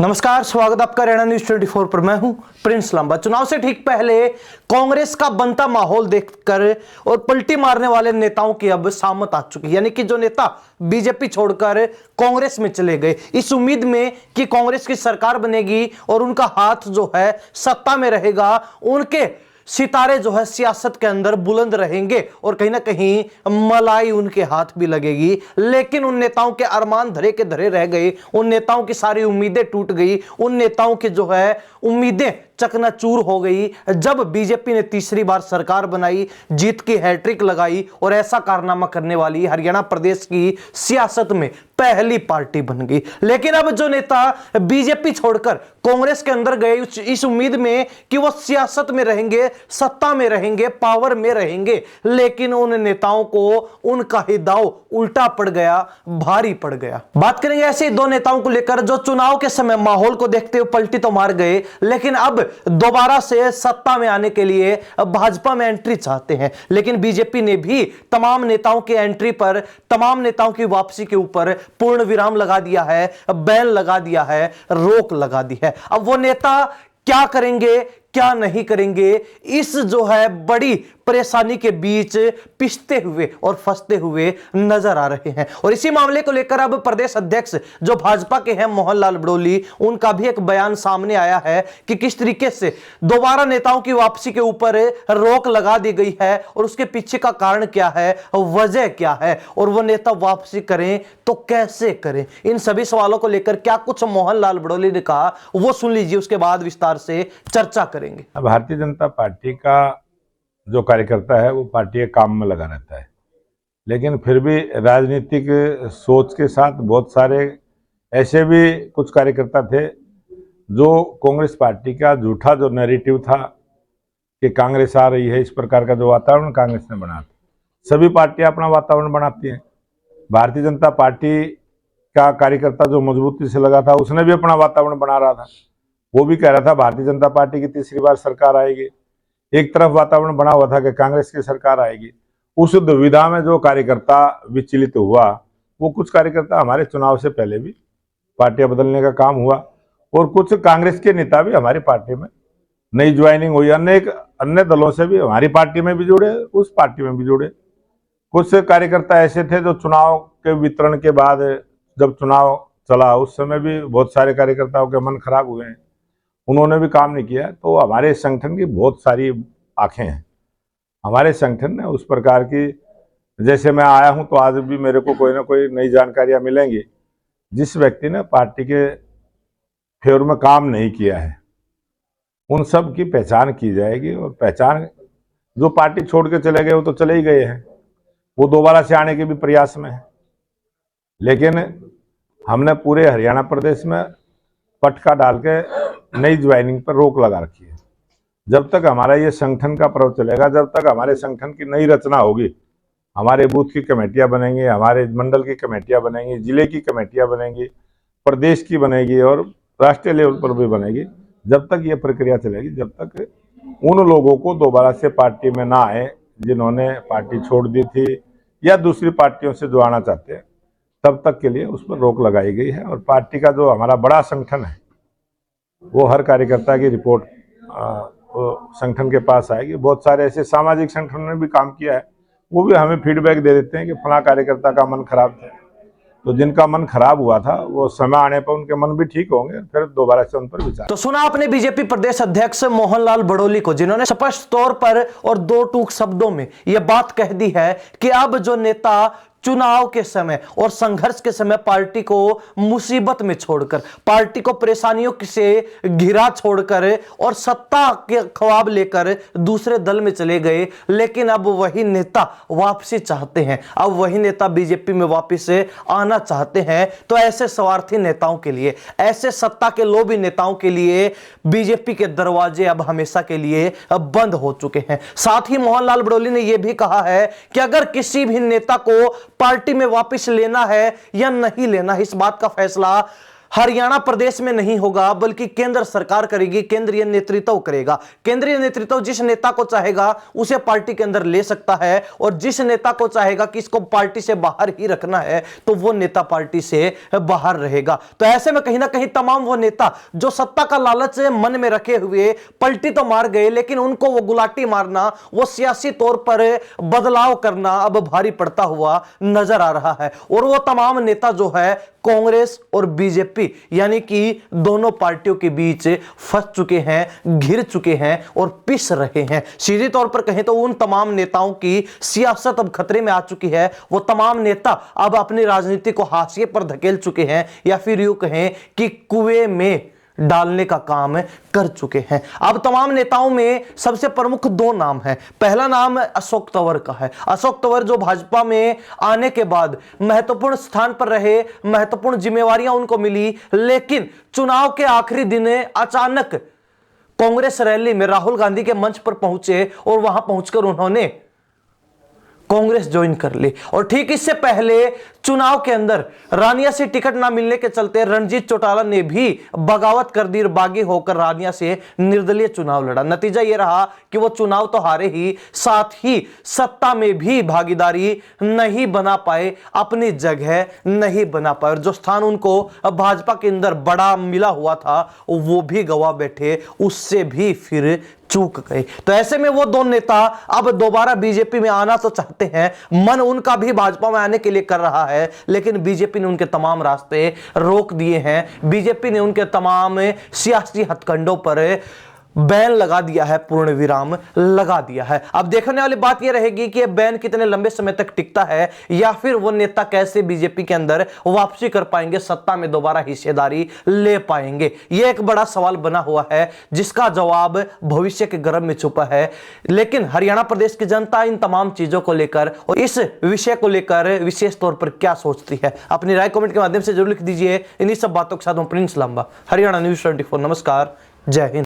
नमस्कार, स्वागत आपका हरियाणा न्यूज 24 पर। मैं हूं प्रिंस लांबा। चुनाव से ठीक पहले कांग्रेस का बनता माहौल देखकर और पलटी मारने वाले नेताओं की अब सामत आ चुकी है। यानी कि जो नेता बीजेपी छोड़कर कांग्रेस में चले गए इस उम्मीद में कि कांग्रेस की सरकार बनेगी और उनका हाथ जो है सत्ता में रहेगा, उनके सितारे जो है सियासत के अंदर बुलंद रहेंगे और कहीं ना कहीं मलाई उनके हाथ भी लगेगी। लेकिन उन नेताओं के अरमान धरे के धरे रह गए, उन नेताओं की सारी उम्मीदें टूट गई, उन नेताओं की जो है उम्मीदें चकनाचूर हो गई जब बीजेपी ने तीसरी बार सरकार बनाई, जीत की हैट्रिक लगाई और ऐसा कारनामा करने वाली हरियाणा प्रदेश की सियासत में पहली पार्टी बन गई। लेकिन अब जो नेता बीजेपी छोड़कर कांग्रेस के अंदर गए इस उम्मीद में कि वो सियासत में रहेंगे, सत्ता में रहेंगे, पावर में रहेंगे, लेकिन उन नेताओं को उनका ही दांव उल्टा पड़ गया, भारी पड़ गया। बात करेंगे ऐसे दो नेताओं को लेकर जो चुनाव के समय माहौल को देखते हुए पलटी तो मार गए, लेकिन अब दोबारा से सत्ता में आने के लिए भाजपा में एंट्री चाहते हैं। लेकिन बीजेपी ने भी तमाम नेताओं की एंट्री पर, तमाम नेताओं की वापसी के ऊपर पूर्ण विराम लगा दिया है, बैन लगा दिया है, रोक लगा दी है। अब वो नेता क्या करेंगे, क्या नहीं करेंगे, इस जो है बड़ी परेशानी के बीच पिसते हुए और फंसते हुए नजर आ रहे हैं। और इसी मामले को लेकर अब प्रदेश अध्यक्ष जो भाजपा के हैं मोहनलाल बड़ोली, उनका भी एक बयान सामने आया है कि किस तरीके से दोबारा नेताओं की वापसी के ऊपर रोक लगा दी गई है और उसके पीछे का कारण क्या है, वजह क्या है, और वो नेता वापसी करें तो कैसे करें। इन सभी सवालों को लेकर क्या कुछ मोहनलाल बड़ोली ने कहा वो सुन लीजिए, उसके बाद विस्तार से चर्चा करेंगे। भारतीय जनता पार्टी का जो कार्यकर्ता है वो पार्टी के काम में लगा रहता है, लेकिन फिर भी राजनीतिक सोच के साथ बहुत सारे ऐसे भी कुछ कार्यकर्ता थे जो कांग्रेस पार्टी का झूठा जो नैरेटिव था कि कांग्रेस आ रही है, इस प्रकार का जो वातावरण कांग्रेस ने बनाया। सभी पार्टियां अपना वातावरण बनाती हैं। भारतीय जनता पार्टी का कार्यकर्ता जो मजबूती से लगा था उसने भी अपना वातावरण बना रहा था। वो भी कह रहा था भारतीय जनता पार्टी की तीसरी बार सरकार आएगी। एक तरफ वातावरण बना हुआ था कि कांग्रेस की सरकार आएगी। उस दुविधा में जो कार्यकर्ता विचलित हुआ, वो कुछ कार्यकर्ता हमारे चुनाव से पहले भी पार्टियां बदलने का काम हुआ और कुछ कांग्रेस के नेता भी हमारी पार्टी में नई ज्वाइनिंग हुई। अन्य दलों से भी हमारी पार्टी में भी जुड़े, उस पार्टी में भी जुड़े। कुछ कार्यकर्ता ऐसे थे जो चुनाव के वितरण के बाद जब चुनाव चला उस समय भी बहुत सारे कार्यकर्ताओं के मन खराब हुए हैं, उन्होंने भी काम नहीं किया। तो हमारे संगठन की बहुत सारी आंखें हैं। हमारे संगठन ने उस प्रकार की, जैसे मैं आया हूं तो आज भी मेरे को कोई ना कोई नई जानकारियां मिलेंगी। जिस व्यक्ति ने पार्टी के फेवर में काम नहीं किया है उन सब की पहचान की जाएगी। और पहचान, जो पार्टी छोड़ के चले गए वो तो चले ही गए हैं, वो दोबारा से आने के भी प्रयास में है। लेकिन हमने पूरे हरियाणा प्रदेश में पटका डाल के नई ज्वाइनिंग पर रोक लगा रखी है। जब तक हमारा ये संगठन का पर्व चलेगा, जब तक हमारे संगठन की नई रचना होगी, हमारे बूथ की कमेटियां बनेंगी, हमारे मंडल की कमेटियां बनेंगी, जिले की कमेटियां बनेंगी, प्रदेश की बनेगी और राष्ट्रीय लेवल पर भी बनेगी। जब तक ये प्रक्रिया चलेगी, जब तक उन लोगों को दोबारा से पार्टी में ना आए जिन्होंने पार्टी छोड़ दी थी या दूसरी पार्टियों से जो आना चाहते हैं, तब तक के लिए उस पर रोक लगाई गई है। और पार्टी का जो हमारा बड़ा संगठन है वो हर कार्यकर्ता की रिपोर्ट संगठन के पास आएगी। बहुत सारे ऐसे सामाजिक संगठनों ने भी काम किया है, वो भी हमें फीडबैक दे देते हैं कि फला कार्यकर्ता का मन खराब था। तो जिनका मन खराब हुआ था वो समय आने पर उनके मन भी ठीक होंगे, फिर दोबारा से उन पर विचार। तो सुना आपने बीजेपी प्रदेश अध्यक्ष मोहनलाल बड़ोली को, जिन्होंने स्पष्ट तौर पर और दो टूक शब्दों में यह बात कह दी है कि अब जो नेता चुनाव के समय और संघर्ष के समय पार्टी को मुसीबत में छोड़कर, पार्टी को परेशानियों से घिरा छोड़कर और सत्ता के ख्वाब लेकर दूसरे दल में चले गए, लेकिन अब वही नेता वापसी चाहते हैं, अब वही नेता बीजेपी में वापस आना चाहते हैं। तो ऐसे स्वार्थी नेताओं के लिए, ऐसे सत्ता के लोभी नेताओं के लिए बीजेपी के दरवाजे अब हमेशा के लिए बंद हो चुके हैं। साथ ही मोहनलाल बड़ोली ने यह भी कहा है कि अगर किसी भी नेता को पार्टी में वापस लेना है या नहीं लेना है, इस बात का फैसला हरियाणा प्रदेश में नहीं होगा, बल्कि केंद्र सरकार करेगी, केंद्रीय नेतृत्व करेगा। केंद्रीय नेतृत्व जिस नेता को चाहेगा उसे पार्टी के अंदर ले सकता है, और जिस नेता को चाहेगा कि इसको पार्टी से बाहर ही रखना है तो वो नेता पार्टी से बाहर रहेगा। तो ऐसे में कहीं ना कहीं तमाम वो नेता जो सत्ता का लालच मन में रखे हुए पलटी तो मार गए, लेकिन उनको वो गुलाटी मारना, वो सियासी तौर पर बदलाव करना अब भारी पड़ता हुआ नजर आ रहा है। और वो तमाम नेता जो है कांग्रेस और बीजेपी यानी कि दोनों पार्टियों के बीच फंस चुके हैं, घिर चुके हैं और पिस रहे हैं। सीधे तौर पर कहें तो उन तमाम नेताओं की सियासत अब खतरे में आ चुकी है। वो तमाम नेता अब अपनी राजनीति को हाशिए पर धकेल चुके हैं, या फिर यूं कहें कि कुएं में डालने का काम कर चुके हैं। अब तमाम नेताओं में सबसे प्रमुख दो नाम हैं। पहला नाम अशोक तंवर का है। अशोक तंवर जो भाजपा में आने के बाद महत्वपूर्ण स्थान पर रहे, महत्वपूर्ण जिम्मेवारियां उनको मिली, लेकिन चुनाव के आखिरी दिन अचानक कांग्रेस रैली में राहुल गांधी के मंच पर पहुंचे और वहां पहुंचकर उन्होंने कांग्रेस ज्वाइन कर ली। और ठीक इससे पहले चुनाव के अंदर रानिया से टिकट ना मिलने के चलते रणजीत चौटाला ने भी बगावत कर दी और बागी होकर रानिया से निर्दलीय चुनाव लड़ा। नतीजा यह रहा कि वो चुनाव तो हारे ही, साथ ही सत्ता में भी भागीदारी नहीं बना पाए, अपनी जगह नहीं बना पाए, और जो स्थान उनको भाजपा के अंदर बड़ा मिला हुआ था वो भी गवा बैठे, उससे भी फिर चूक गए। तो ऐसे में वो दो नेता अब दोबारा बीजेपी में आना तो चाहते हैं, मन उनका भी भाजपा में आने के लिए कर रहा है, लेकिन बीजेपी ने उनके तमाम रास्ते रोक दिए हैं। बीजेपी ने उनके तमाम सियासी हथकंडों पर बैन लगा दिया है, पूर्ण विराम लगा दिया है। अब देखने वाली बात यह रहेगी कि यह बैन कितने लंबे समय तक टिकता है, या फिर वो नेता कैसे बीजेपी के अंदर वापसी कर पाएंगे, सत्ता में दोबारा हिस्सेदारी ले पाएंगे। यह एक बड़ा सवाल बना हुआ है जिसका जवाब भविष्य के गर्भ में छुपा है। लेकिन हरियाणा प्रदेश की जनता इन तमाम चीजों को लेकर और इस विषय को लेकर विशेष तौर पर क्या सोचती है, अपनी राय कमेंट के माध्यम से जरूर लिख दीजिए। इन्हीं सब बातों के साथ प्रिंस लांबा, हरियाणा न्यूज 24। नमस्कार, जय हिंद।